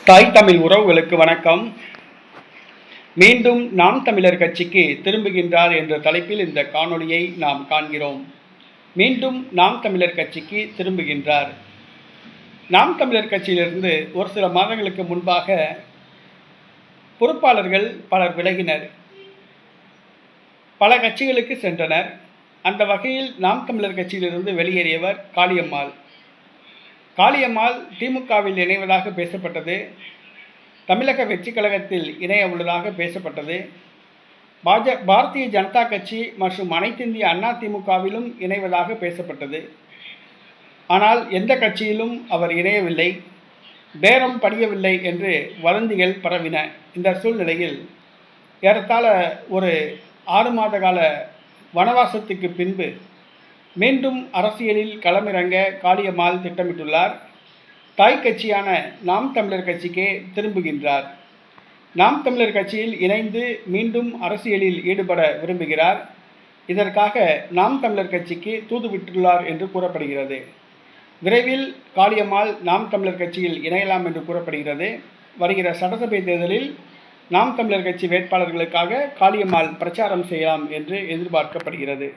தாய் தமிழ் உறவுகளுக்கு வணக்கம். மீண்டும் நாம் தமிழர் கட்சிக்கு திரும்புகின்றார் என்ற தலைப்பில் இந்த காணொளியை நாம் காண்கிறோம். மீண்டும் நாம் தமிழர் கட்சிக்கு திரும்புகின்றார். நாம் தமிழர் கட்சியிலிருந்து ஒரு சில மாதங்களுக்கு முன்பாக பொறுப்பாளர்கள் பலர் விலகினர், பல கட்சிகளுக்கு சென்றனர். அந்த வகையில் நாம் தமிழர் கட்சியிலிருந்து வெளியேறியவர் காளியம்மாள். காளியம்மாள் திமுகவில் இணைவதாக பேசப்பட்டது, தமிழக வெற்றி கழகத்தில் இணைய உள்ளதாக பேசப்பட்டது, பாரதிய ஜனதா கட்சி மற்றும் அனைத்திந்திய அண்ணா திமுகவிலும் இணைவதாக பேசப்பட்டது. ஆனால் எந்த கட்சியிலும் அவர் இணையவில்லை, பேரம் படியவில்லை என்று வதந்திகள் பரவின. இந்த சூழ்நிலையில் ஏறத்தாழ ஒரு 6 மாத கால வனவாசத்துக்கு பின்பு மீண்டும் அரசியலில் களமிறங்க காளியம்மாள் திட்டமிட்டுள்ளார். தாய் கட்சியான நாம் தமிழர் கட்சிக்கே திரும்புகின்றார். நாம் தமிழர் கட்சியில் இணைந்து மீண்டும் அரசியலில் ஈடுபட விரும்புகிறார். இதற்காக நாம் தமிழர் கட்சிக்கு தூதுவிட்டுள்ளார் என்று கூறப்படுகிறது. விரைவில் காளியம்மாள் நாம் தமிழர் கட்சியில் இணையலாம் என்று கூறப்படுகிறது. வருகிற சட்டசபை தேர்தலில் நாம் தமிழர் கட்சி வேட்பாளர்களுக்காக காளியம்மாள் பிரச்சாரம் செய்யலாம் என்று எதிர்பார்க்கப்படுகிறது.